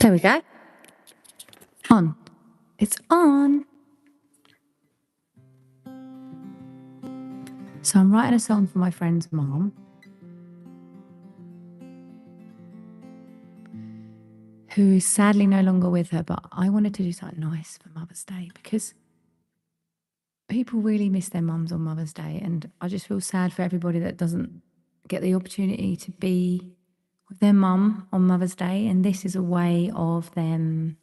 There we go. On. It's on. So I'm writing a song for my friend's mom, who is sadly no longer with her, but I wanted to do something nice for Mother's Day because people really miss their mums on Mother's Day, and I just feel sad for everybody that doesn't get the opportunity to be with their mum on Mother's Day, and this is a way of them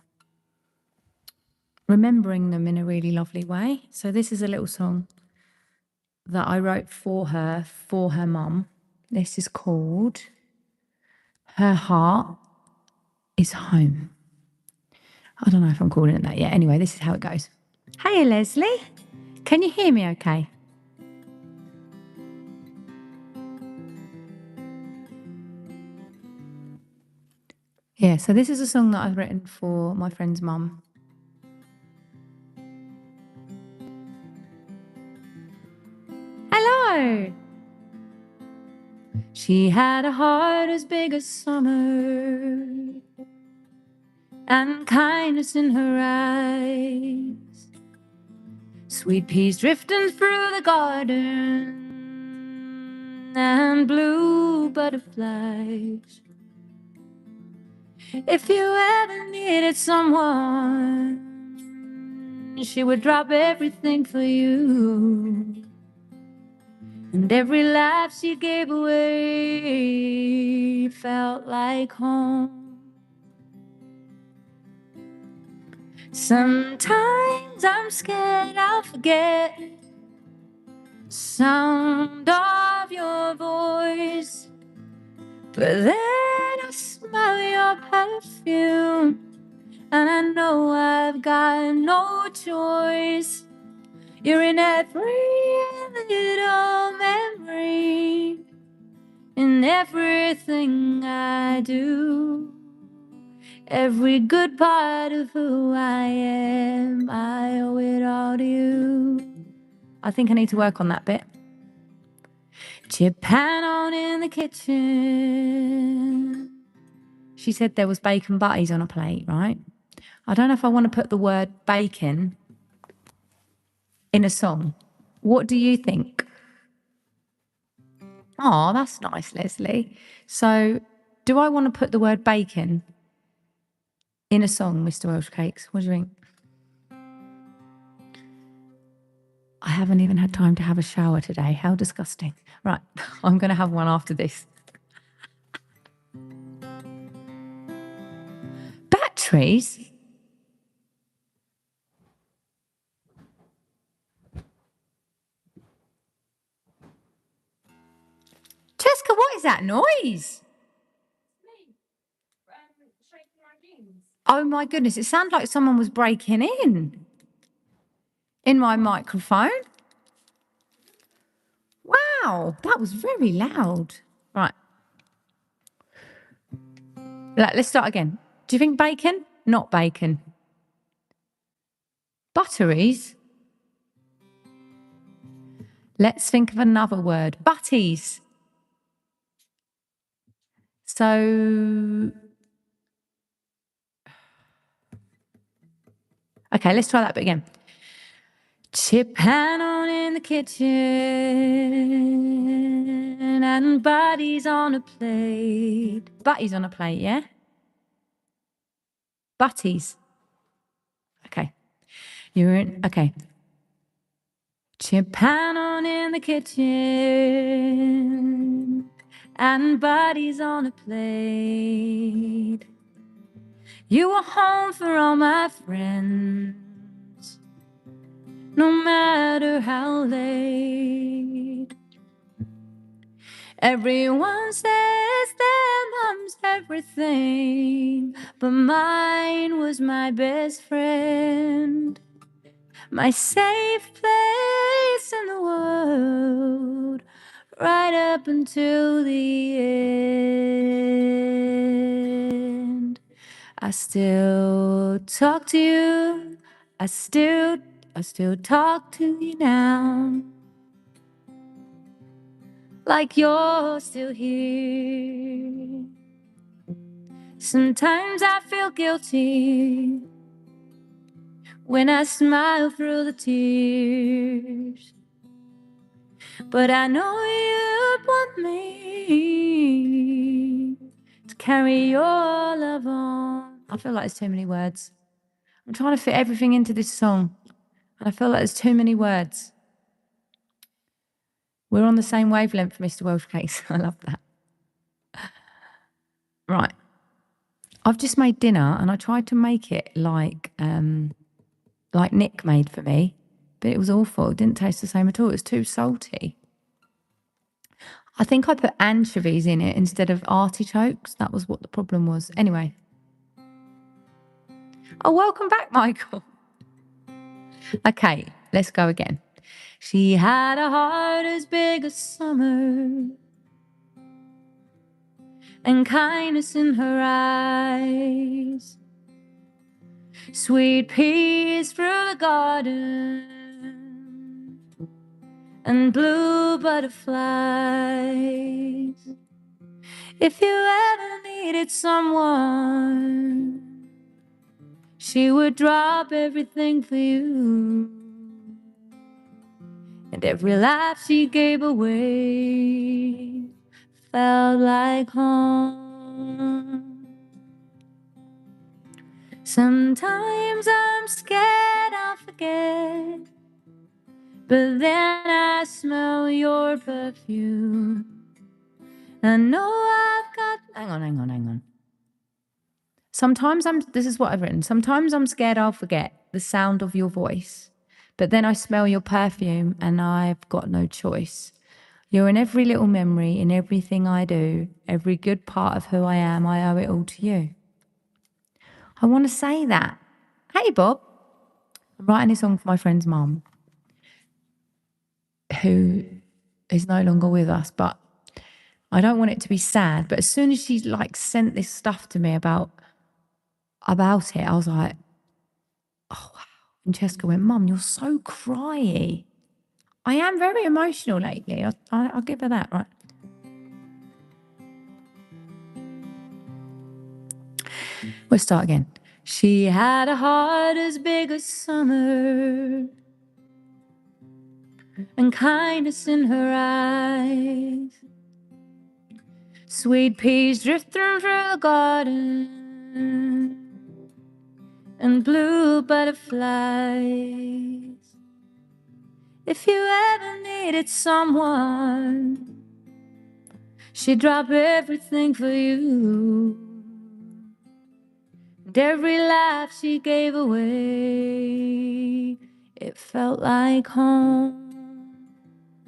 remembering them in a really lovely way. So this is a little song that I wrote for her mum. This is called Her Heart is Home. I don't know if I'm calling it that yet. Anyway, this is how it goes. Hey, Leslie. Can you hear me okay? Yeah, so this is a song that I've written for my friend's mum. Hello. She had a heart as big as summer and kindness in her eyes. Sweet peas drifting through the garden and blue butterflies. If you ever needed someone, she would drop everything for you. And every laugh she gave away felt like home. Sometimes I'm scared I'll forget the sound of your voice, but then I smell your perfume and I know I've got no choice. You're in every little memory, in everything I do. Every good part of who I am, I owe it all to you. I think I need to work on that bit. Chip pan on in the kitchen. She said there was bacon butties on a plate, right? I don't know if I want to put the word bacon in a song. What do you think? Oh, that's nice, Leslie. So, do I want to put the word bacon in a song, Mr. Welsh Cakes? What do you think? I haven't even had time to have a shower today. How disgusting. Right, I'm going to have one after this. Batteries? Jessica, what is that noise? Oh my goodness, it sounded like someone was breaking in my microphone. Wow, that was very loud. Right. Let's start again. Do you think bacon? Not bacon. Butteries? Let's think of another word. Butties. So, okay, let's try that bit again. Chip pan on in the kitchen and butties on a plate. Butties on a plate, yeah? Butties. Okay. Okay. Chip pan on in the kitchen and butties on a plate. You were home for all my friends, no matter how late. Everyone says their mom's everything, but mine was my best friend, my safe place in the world, right up until the end. I still talk to you, I still talk to you now, like you're still here. Sometimes I feel guilty when I smile through the tears, but I know you'd want me to carry your love on. I feel like there's too many words. I'm trying to fit everything into this song, and I feel like there's too many words. We're on the same wavelength, Mr. Welsh Cakes. I love that. Right. I've just made dinner, and I tried to make it like Nick made for me, but it was awful. It didn't taste the same at all. It was too salty. I think I put anchovies in it instead of artichokes. That was what the problem was. Anyway. Oh, welcome back, Michael. Okay, let's go again. She had a heart as big as summer and kindness in her eyes. Sweet peas through the garden and blue butterflies. If you ever needed someone, she would drop everything for you. And every laugh she gave away felt like home. Sometimes I'm scared I'll forget, but then I smell your perfume. I know I've got... Hang on. This is what I've written. Sometimes I'm scared I'll forget the sound of your voice, but then I smell your perfume and I've got no choice. You're in every little memory, in everything I do, every good part of who I am, I owe it all to you. I want to say that. Hey, Bob. I'm writing this song for my friend's mum, who is no longer with us, but I don't want it to be sad. But as soon as she sent this stuff to me about it, I was like, oh, wow. And Cheska went, Mum, you're so cryy. I am very emotional lately. I'll give her that, right? We'll start again. She had a heart as big as summer and kindness in her eyes. Sweet peas drifting through the garden and blue butterflies. If you ever needed someone, she'd drop everything for you. And every laugh she gave away, it felt like home.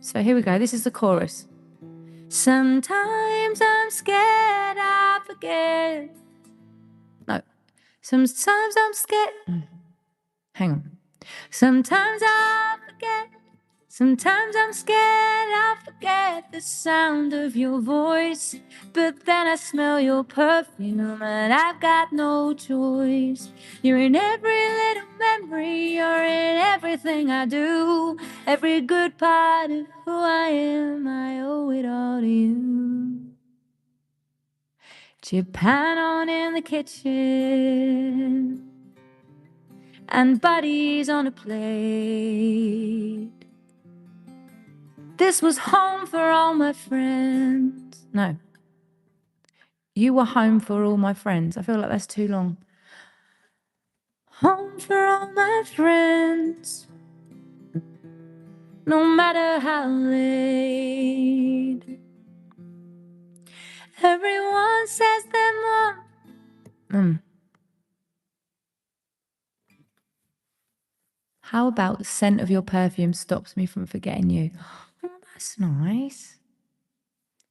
So here we go. This is the chorus. Sometimes I'm scared I forget. No. Sometimes I'm scared. Hang on. Sometimes I forget. Sometimes I'm scared I forget the sound of your voice, but then I smell your perfume and I've got no choice. You're in every little memory, you're in everything I do. Every good part of who I am, I owe it all to you. Japan on in the kitchen and buddies on a plate. This was home for all my friends. No. You were home for all my friends. I feel like that's too long. Home for all my friends. No matter how late. Everyone says they're more. How about the scent of your perfume stops me from forgetting you? Oh, that's nice.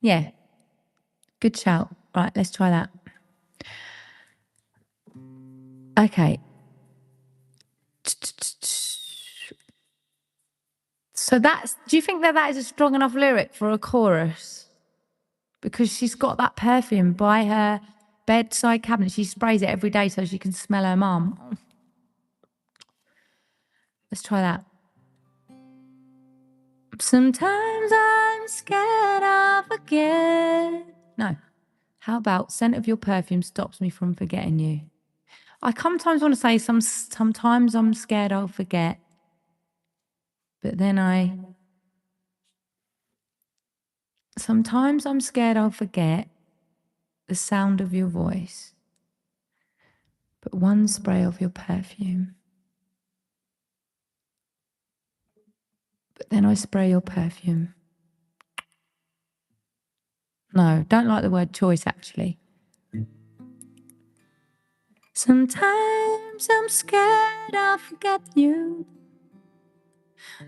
Yeah. Good shout. Right, let's try that. Okay. So do you think that is a strong enough lyric for a chorus? Because she's got that perfume by her bedside cabinet. She sprays it every day so she can smell her mum. Let's try that. Sometimes I'm scared I'll forget. No. How about scent of your perfume stops me from forgetting you? I sometimes want to say sometimes I'm scared I'll forget, but then sometimes I'm scared I'll forget the sound of your voice, but one spray of your perfume. But then I spray your perfume. No, don't like the word choice actually. Sometimes I'm scared I'll forget you,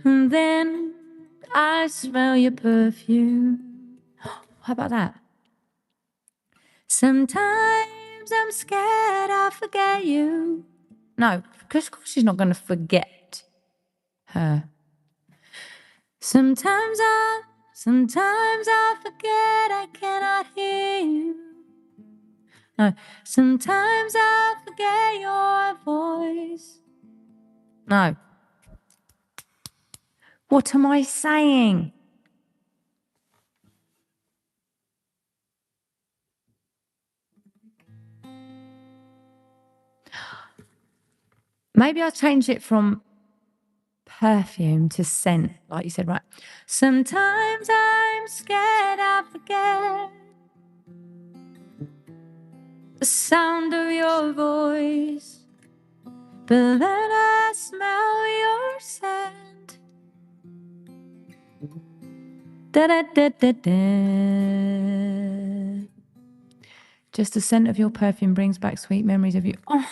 and then I smell your perfume. How about that? Sometimes I'm scared I'll forget you. No, because of course she's not going to forget her. Sometimes I forget I cannot hear you. No, sometimes I forget your voice. No. What am I saying? Maybe I'll change it from perfume to scent, like you said, right? Sometimes I'm scared I'll forget the sound of your voice, but then I smell your scent. Da da da da da. Just the scent of your perfume brings back sweet memories of you. Oh,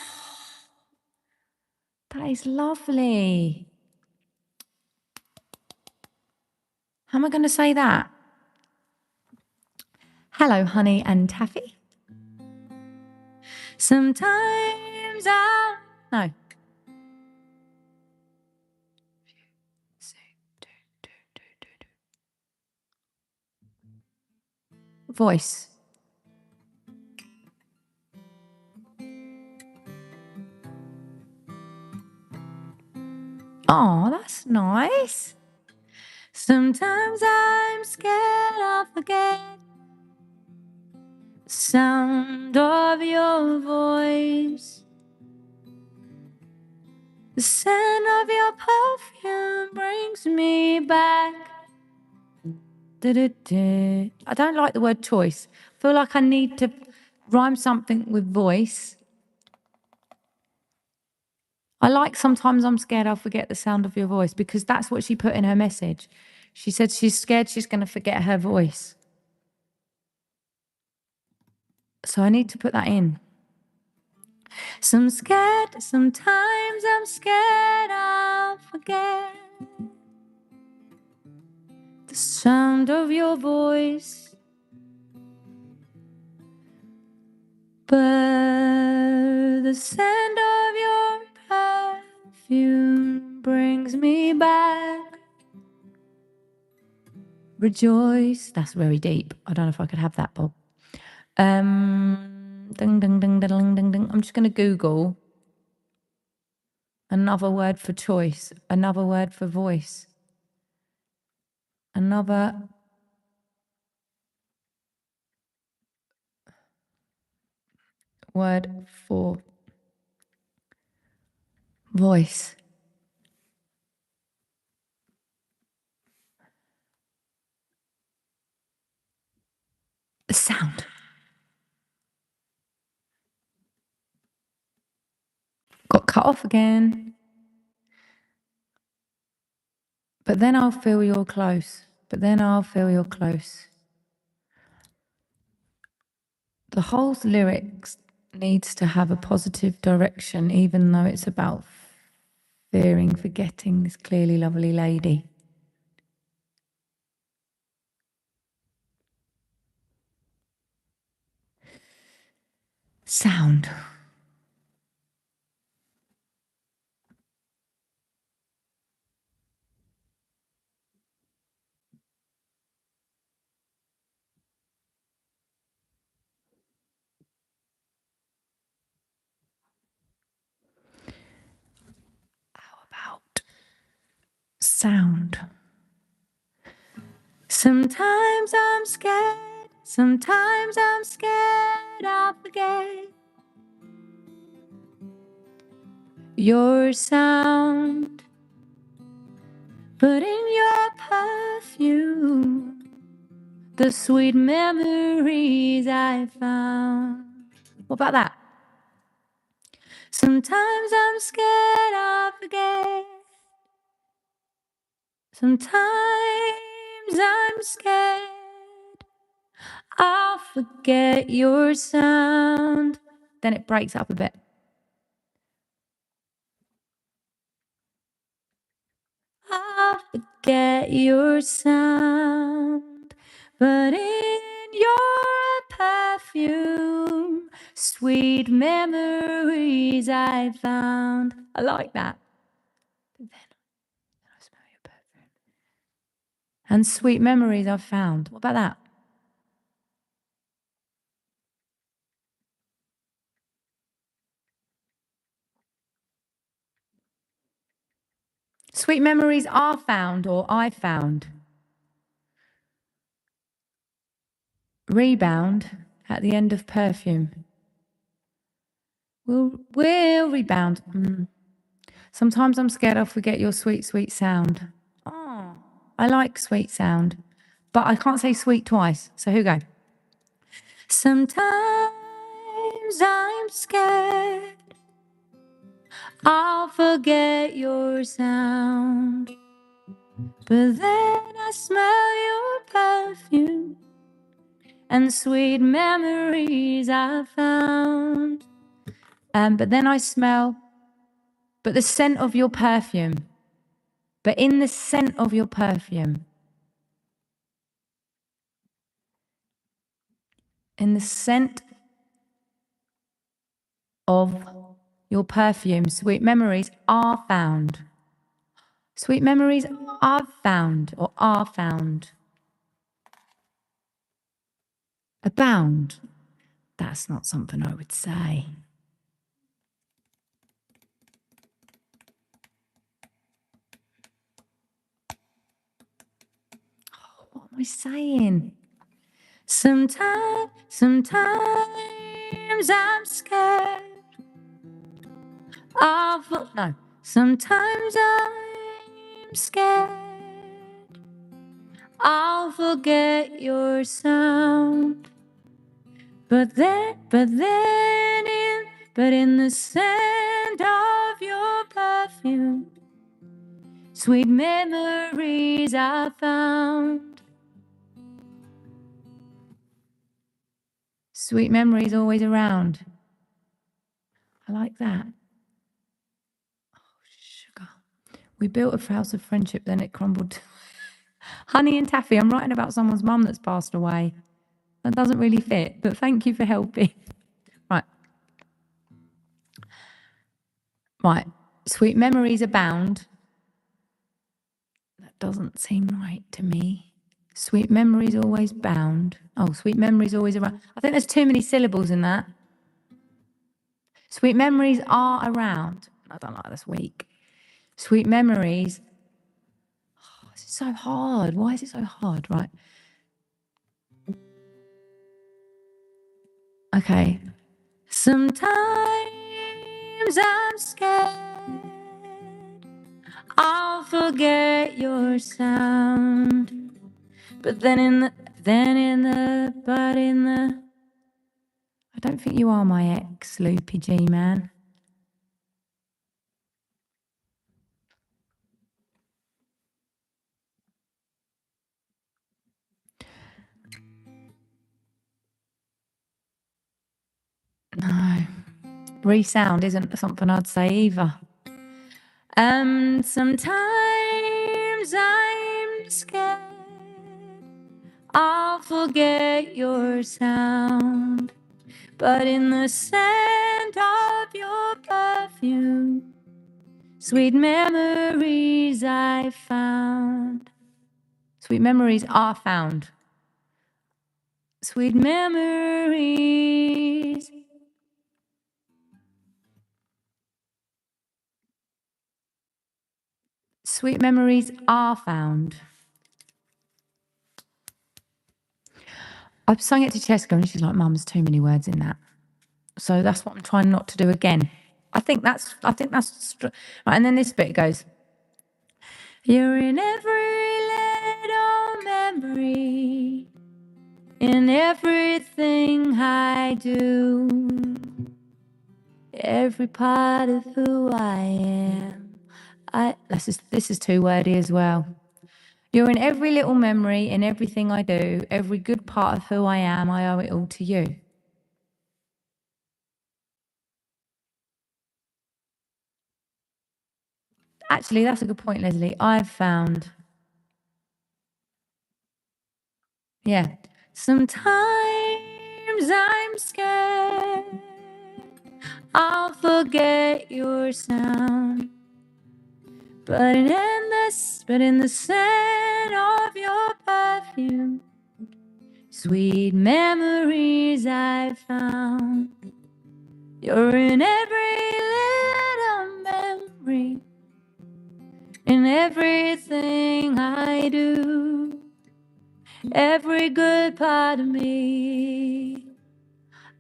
that is lovely. How am I going to say that? Hello, honey and taffy. Sometimes I... No. Voice. Oh, that's nice. Sometimes I'm scared I'll forget the sound of your voice. The scent of your perfume brings me back. Da-da-da. I don't like the word choice. I feel like I need to rhyme something with voice. I like sometimes I'm scared I'll forget the sound of your voice, because that's what she put in her message. She said she's scared she's going to forget her voice. So I need to put that in. Sometimes I'm scared I'll forget the sound of your voice, but the scent of your perfume brings me back. Rejoice. That's very deep. I don't know if I could have that, Bob. Ding, ding, ding, ding, ding, ding, ding. I'm just going to Google another word for choice, another word for voice, another word for voice. Sound. Got cut off again. But then I'll feel you're close. But then I'll feel you're close. The whole lyrics needs to have a positive direction, even though it's about fearing forgetting this clearly lovely lady. Sound. How about sound? Sometimes I'm scared Sometimes I'm scared I'll forget your sound, but in your perfume, the sweet memories I found. What about that? Sometimes I'm scared I'll forget. Sometimes I'm scared I'll forget your sound. Then it breaks up a bit. I'll forget your sound, but in your perfume, sweet memories I found. I like that. But then I smell your perfume. And sweet memories I've found. What about that? Sweet memories are found or I found. Rebound at the end of perfume. We'll rebound. Sometimes I'm scared I'll forget your sweet, sweet sound. Oh, I like sweet sound, but I can't say sweet twice. So here we go. Sometimes I'm scared I'll forget your sound, but then I smell your perfume and sweet memories I found. But then I smell, but the scent of your perfume. But in the scent of your perfume, in the scent of your perfume, sweet memories are found. Sweet memories are found or are found. Abound. That's not something I would say. Oh, what am I saying? Sometimes I'm scared. No. Sometimes I'm scared I'll forget your sound. But in the scent of your perfume, sweet memories I found. Sweet memories always around. I like that. Oh, sugar. We built a house of friendship, then it crumbled. Honey and Taffy, I'm writing about someone's mum that's passed away. That doesn't really fit, but thank you for helping. Right. Right. Sweet memories abound. That doesn't seem right to me. Sweet memories always bound. Oh, sweet memories always around. I think there's too many syllables in that. Sweet memories are around. I don't like this week. Sweet memories. Oh, this is so hard. Why is it so hard? Right. Okay. Sometimes I'm scared I'll forget your sound. But I don't think you are my ex, Loopy G man. No. Resound isn't something I'd say either. Sometimes I'm scared I'll forget your sound, but in the scent of your perfume, sweet memories I found. Sweet memories are found. Sweet memories. Sweet memories are found. I've sung it to Cheska and she's like, Mum, there's too many words in that. So that's what I'm trying not to do again. I think that's right. And then this bit goes, you're in every little memory, in everything I do, every part of who I am. This is too wordy as well. You're in every little memory, in everything I do, every good part of who I am. I owe it all to you. Actually, that's a good point, Leslie. I've found, yeah, sometimes I'm scared I'll forget your sound, but in the scent of your perfume, sweet memories I've found. You're in every little memory, in everything I do, every good part of me.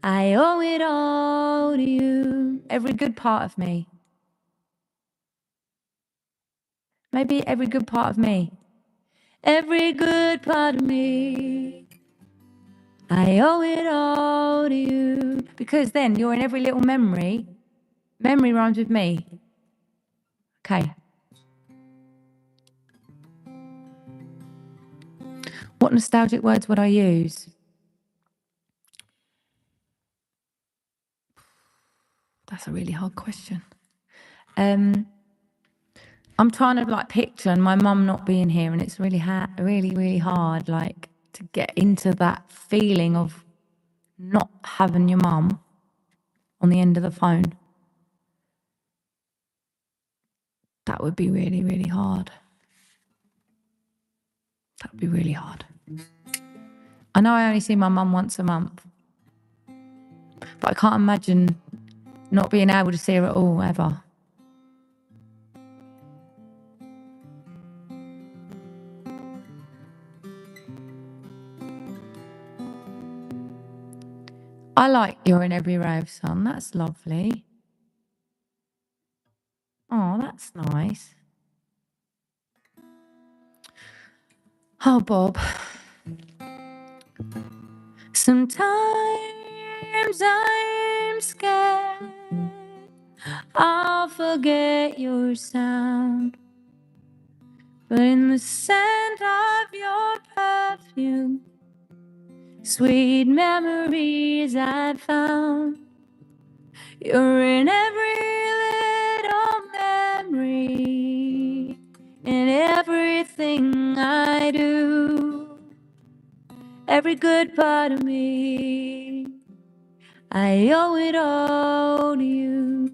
I owe it all to you. Every good part of me. Maybe every good part of me. Every good part of me. I owe it all to you. Because then you're in every little memory. Memory rhymes with me. Okay. What nostalgic words would I use? That's a really hard question. I'm trying to like picture and my mum not being here, and it's really, really hard, like to get into that feeling of not having your mum on the end of the phone. That would be really, really hard. That would be really hard. I know I only see my mum once a month, but I can't imagine not being able to see her at all ever. I like You're in Every Ray of Sun. That's lovely. Oh, that's nice. Oh, Bob. Sometimes I'm scared I'll forget your sound, but in the scent of your perfume, sweet memories I found. You're in every little memory, in everything I do, every good part of me. I owe it all to you.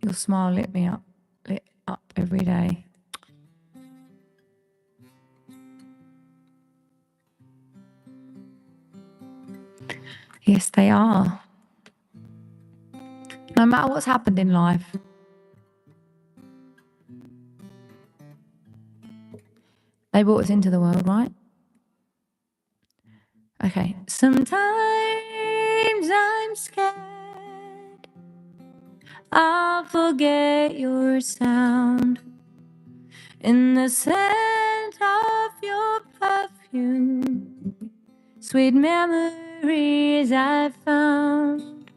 Your smile lit up every day. Yes, they are. No matter what's happened in life, they brought us into the world, right? Okay. Sometimes I'm scared I'll forget your sound, in the scent of your perfume, sweet memories I found.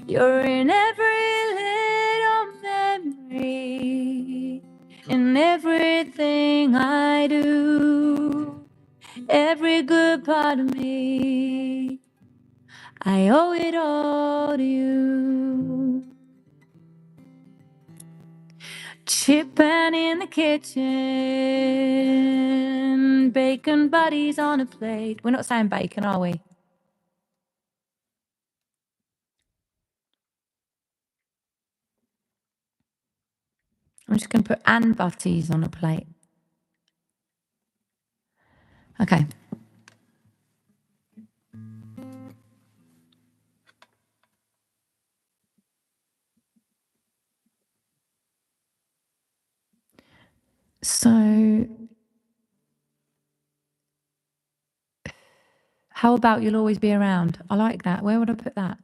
You're in every little memory, in everything I do, every good part of me. I owe it all to you. Chipping in the kitchen, bacon buddies on a plate. We're not saying bacon, are we? I'm just going to put and butties on a plate. Okay. So, how about you'll always be around? I like that. Where would I put that?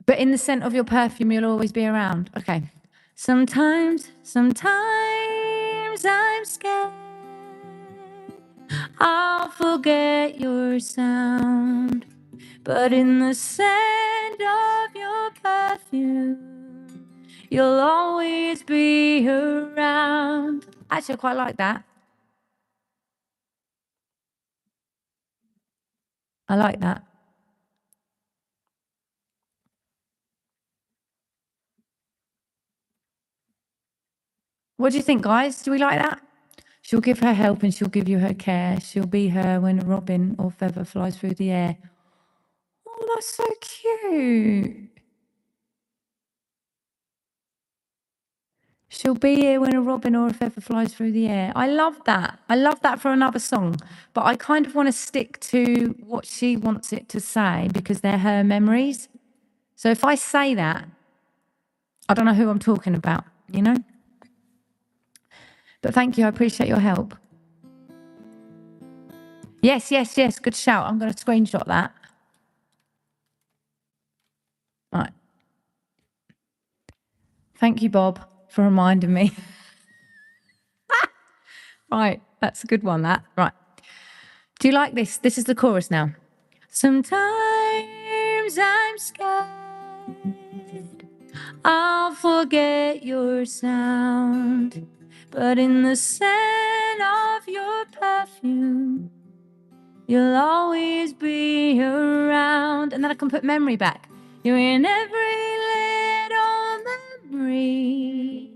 But in the scent of your perfume, you'll always be around. Okay. Sometimes I'm scared I'll forget your sound. But in the scent of your perfume, you'll always be around. Actually, I quite like that. I like that. What do you think, guys? Do we like that? She'll give her help and she'll give you her care. She'll be her when a robin or feather flies through the air. Oh, that's so cute. She'll be here when a robin or a feather flies through the air. I love that. I love that for another song. But I kind of want to stick to what she wants it to say because they're her memories. So if I say that, I don't know who I'm talking about, you know? But thank you. I appreciate your help. Yes, yes, yes. Good shout. I'm going to screenshot that. Right. Thank you, Bob, for reminding me. Right. That's a good one, that. Right. Do you like this? This is the chorus now. Sometimes I'm scared I'll forget your sound, but in the scent of your perfume, you'll always be around. And then I can put memory back. You're in every little memory,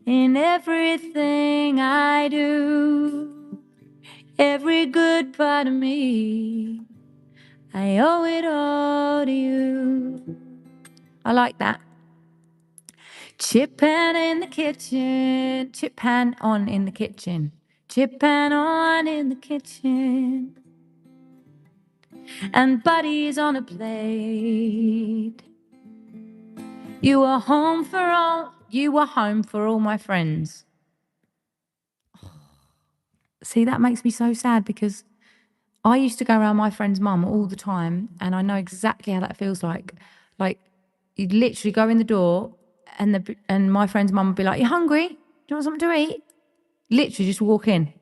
in everything I do, every good part of me. I owe it all to you. I like that. Chip pan in the kitchen, chip pan on in the kitchen, chip pan on in the kitchen, and buddies on a plate. You were home for all my friends. See, that makes me so sad because I used to go around my friend's mum all the time, and I know exactly how that feels like. Like, you'd literally go in the door, and my friend's mum would be like, "You hungry? Do you want something to eat?" Literally just walk in.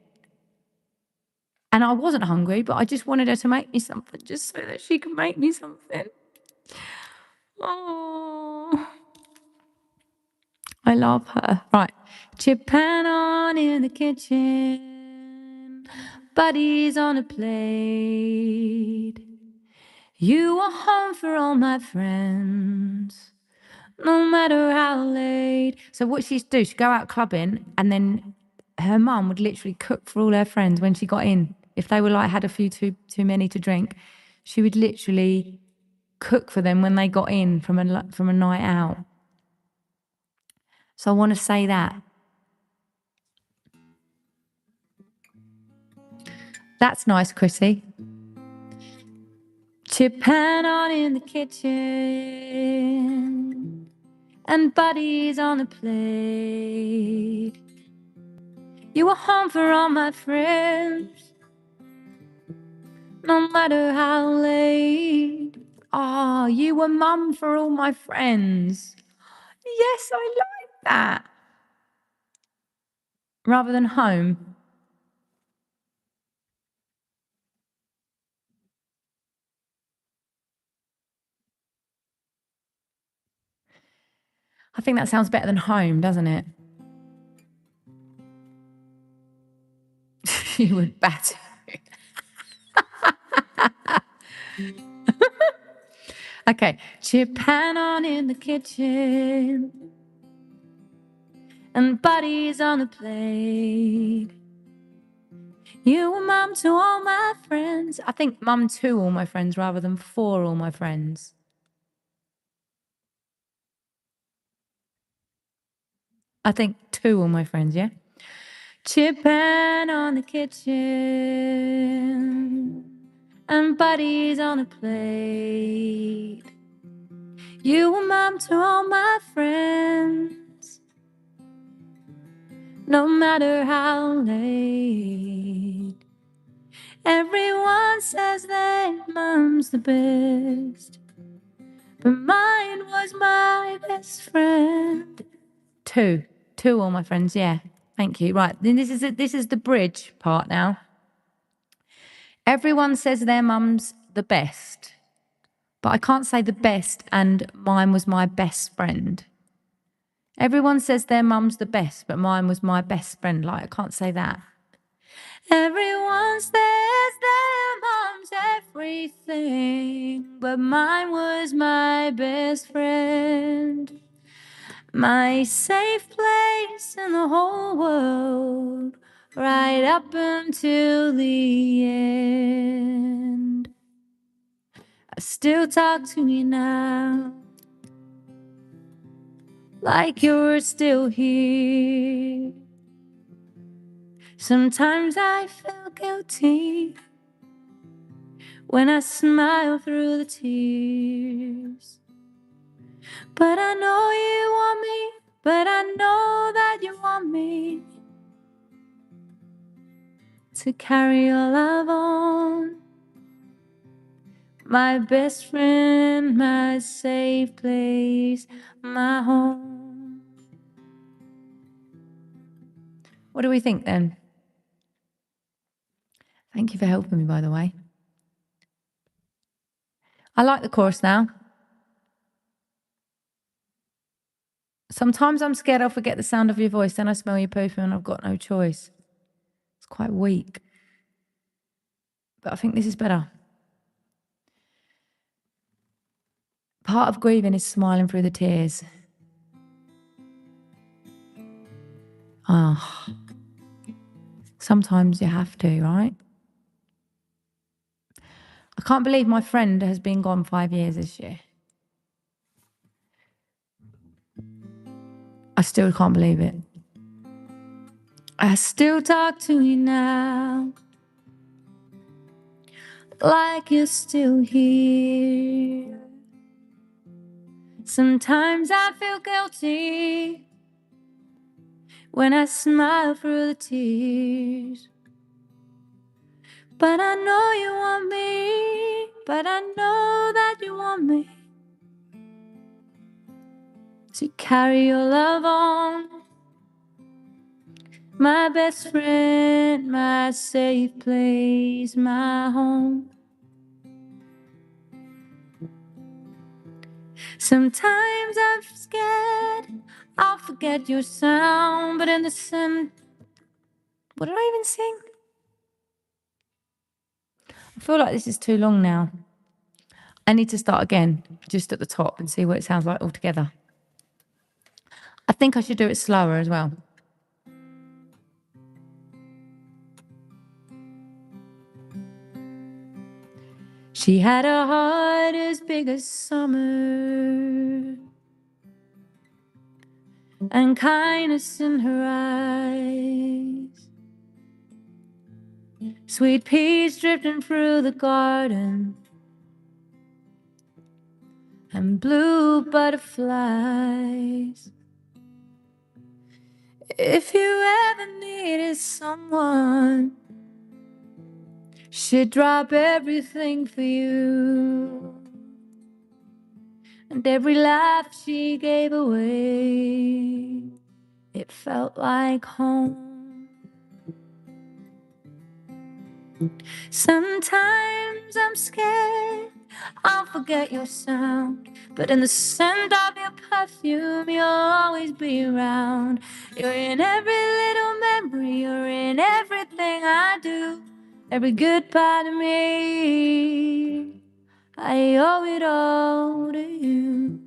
And I wasn't hungry, but I just wanted her to make me something just so that she could make me something. Oh, I love her. Right. Chip pan on in the kitchen, buddies on a plate. You are home for all my friends, no matter how late. So what she used to do, she'd go out clubbing, and then her mum would literally cook for all her friends when she got in. If they were like had a few too many to drink, she would literally cook for them when they got in from a night out. So I want to say that. That's nice, Chrissy. Chip pan on in the kitchen, and buddies on a plate. You were home for all my friends, no matter how late. Ah, you were mum for all my friends. Yes, I like that. Rather than home. I think that sounds better than home, doesn't it? You would batter. Okay, chip pan on in the kitchen, and buddies on the plate. You were mum to all my friends. I think mum to all my friends rather than for all my friends. I think to all my friends, yeah? Chip pan on the kitchen, and buddies on a plate. You were mom to all my friends, no matter how late. Everyone says that mom's the best, but mine was my best friend. Two, all my friends, yeah. Thank you. Right, then this is the bridge part now. Everyone says their mum's the best, but I can't say the best and mine was my best friend. Everyone says their mum's the best, but mine was my best friend. Like, I can't say that. Everyone says their mum's everything, but mine was my best friend. My safe place in the whole world, right up until the end. I still talk to you now, like you're still here. Sometimes I feel guilty when I smile through the tears. But I know you want me, but I know that you want me to carry your love on. My best friend, my safe place, my home. What do we think then? Thank you for helping me, by the way. I like the chorus now. Sometimes I'm scared I'll forget the sound of your voice, then I smell your perfume and I've got no choice. It's quite weak. But I think this is better. Part of grieving is smiling through the tears. Ah, sometimes you have to, right? I can't believe my friend has been gone 5 years this year. I still can't believe it. I still talk to you now, like you're still here. Sometimes I feel guilty when I smile through the tears. But I know you want me, but I know that you want me to carry your love on. My best friend, my safe place, my home. Sometimes I'm scared I'll forget your sound, but in the sun, what did I even sing? I feel like this is too long now. I need to start again, just at the top, and see what it sounds like all together. I think I should do it slower as well. She had a heart as big as summer, and kindness in her eyes. Sweet peas drifting through the garden, and blue butterflies. If you ever needed someone, she'd drop everything for you. And every laugh she gave away, it felt like home. Sometimes I'm scared I'll forget your sound, but in the scent of your perfume, you'll always be around. You're in every little memory, you're in everything I do, every good part of me. I owe it all to you.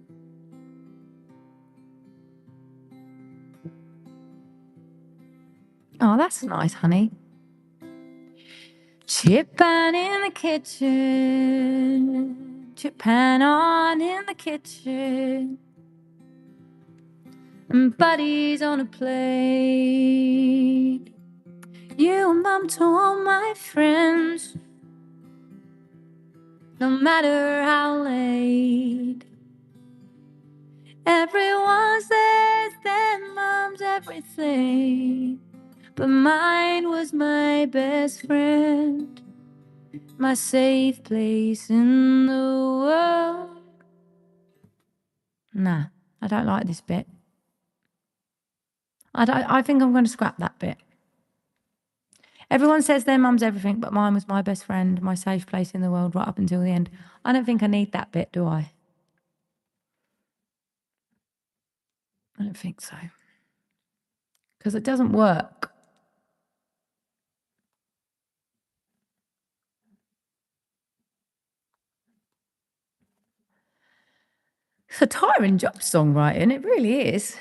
Oh, that's nice, honey. Chip pan in the kitchen, chip pan on in the kitchen, and buddies on a plate. You mum to all my friends, no matter how late. Everyone says their mom's everything, but mine was my best friend, my safe place in the world. Nah, I don't like this bit. I think I'm going to scrap that bit. Everyone says their mum's everything, but mine was my best friend, my safe place in the world right up until the end. I don't think I need that bit, do I? I don't think so. Because it doesn't work. It's a tiring job, songwriting. It really is.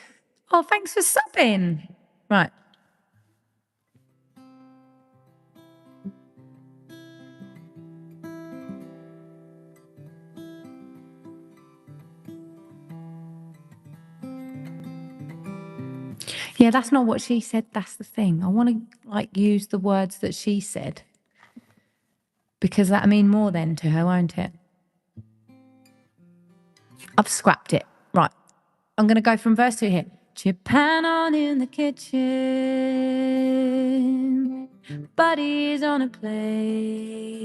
Oh, thanks for subbing. Right. Yeah, that's not what she said. That's the thing. I want to use the words that she said because that'll mean more then to her, won't it? I've scrapped it. Right. I'm going to go from verse 2 here. Japan on in the kitchen, buddies on a plate.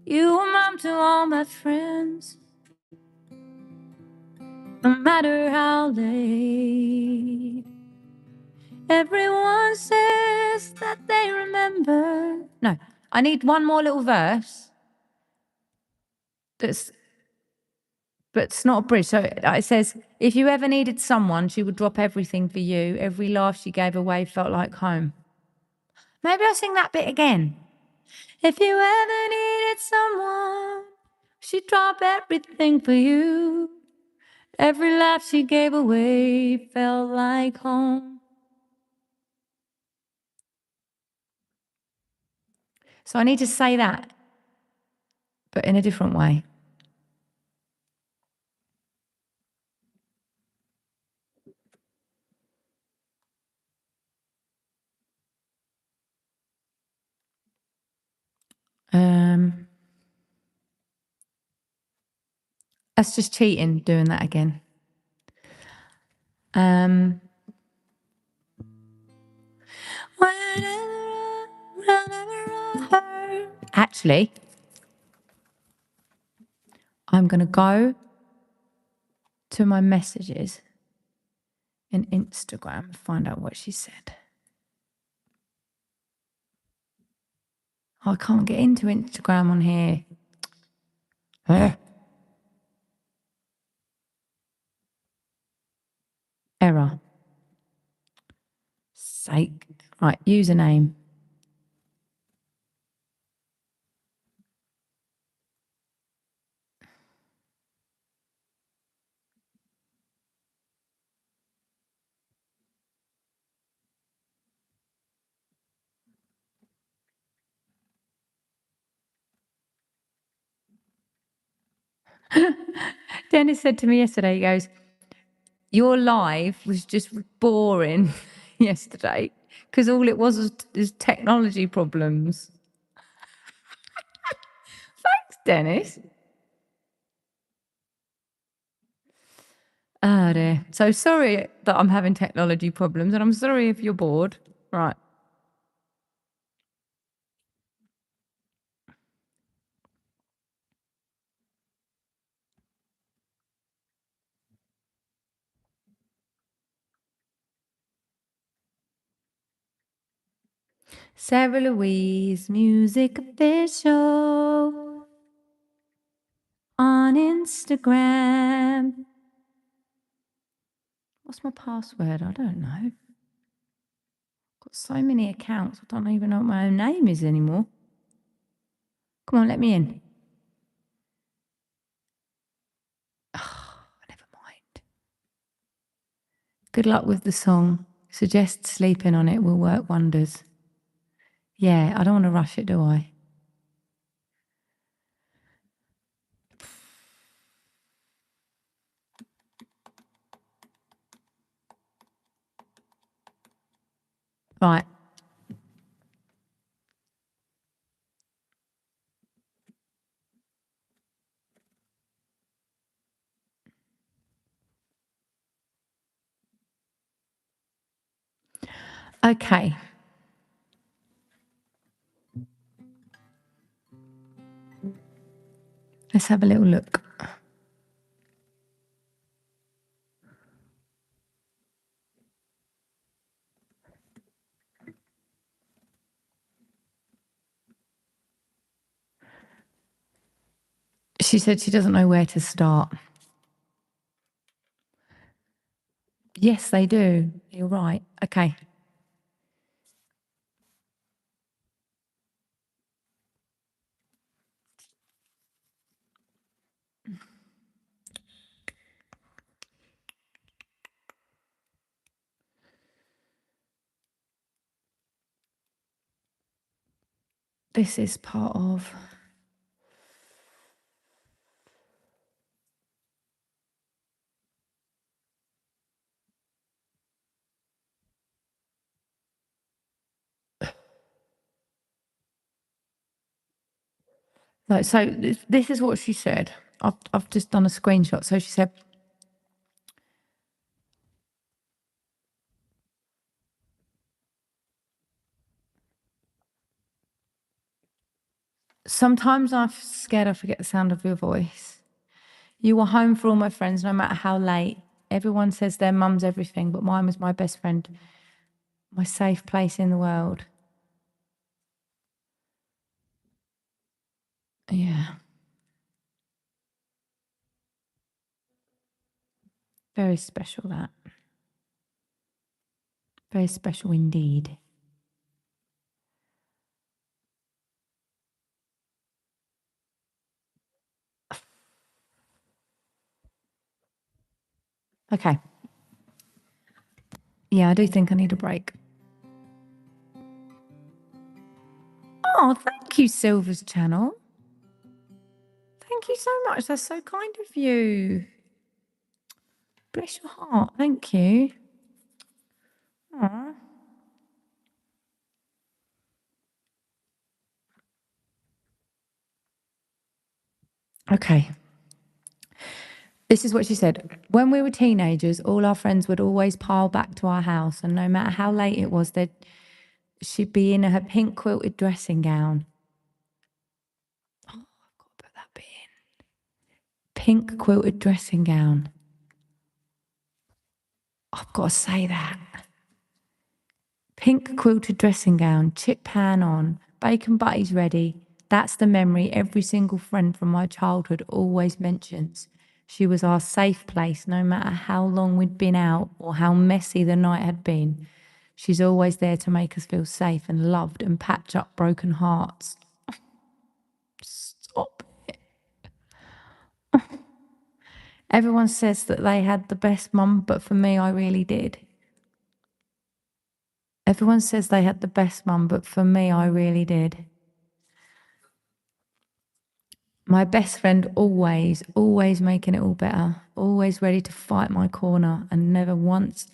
You were mom to all my friends, no matter how late. Everyone says that they remember. No, I need one more little verse. But it's not a bridge. So it says, if you ever needed someone, she would drop everything for you. Every laugh she gave away felt like home. Maybe I'll sing that bit again. If you ever needed someone, she'd drop everything for you. Every laugh she gave away felt like home. So I need to say that, but in a different way. That's just cheating, doing that again. Actually, I'm going to go to my messages in Instagram and find out what she said. Oh, I can't get into Instagram on here. Error. Sake. Right, username. Dennis said to me yesterday, he goes, your live was just boring yesterday because all it was technology problems. Thanks, Dennis. Oh dear. So sorry that I'm having technology problems, and I'm sorry if you're bored. Right. Sarah Louise, music official on Instagram. What's my password? I don't know. Got so many accounts, I don't even know what my own name is anymore. Come on, let me in. Oh, never mind. Good luck with the song. Suggest sleeping on it will work wonders. Yeah, I don't want to rush it, do I? Right. Okay. Let's have a little look. She said she doesn't know where to start. Yes, they do. You're right. Okay. This is part of. Like, so this is what she said. I've just done a screenshot. So she said, sometimes I'm scared I forget the sound of your voice. You were home for all my friends, no matter how late. Everyone says their mum's everything, but mine was my best friend, my safe place in the world. Yeah. Very special, that. Very special indeed. Okay. Yeah, I do think I need a break. Oh, thank you, Silver's channel. Thank you so much. That's so kind of you. Bless your heart. Thank you. Aww. Okay. This is what she said. When we were teenagers, all our friends would always pile back to our house, and no matter how late it was, she'd be in her pink quilted dressing gown. Oh, I've got to put that bit in. Pink quilted dressing gown. I've got to say that. Pink quilted dressing gown, chip pan on, bacon butties ready. That's the memory every single friend from my childhood always mentions. She was our safe place, no matter how long we'd been out or how messy the night had been. She's always there to make us feel safe and loved and patch up broken hearts. Stop it. Everyone says that they had the best mum, but for me, I really did. Everyone says they had the best mum, but for me, I really did. My best friend always making it all better, always ready to fight my corner, and never once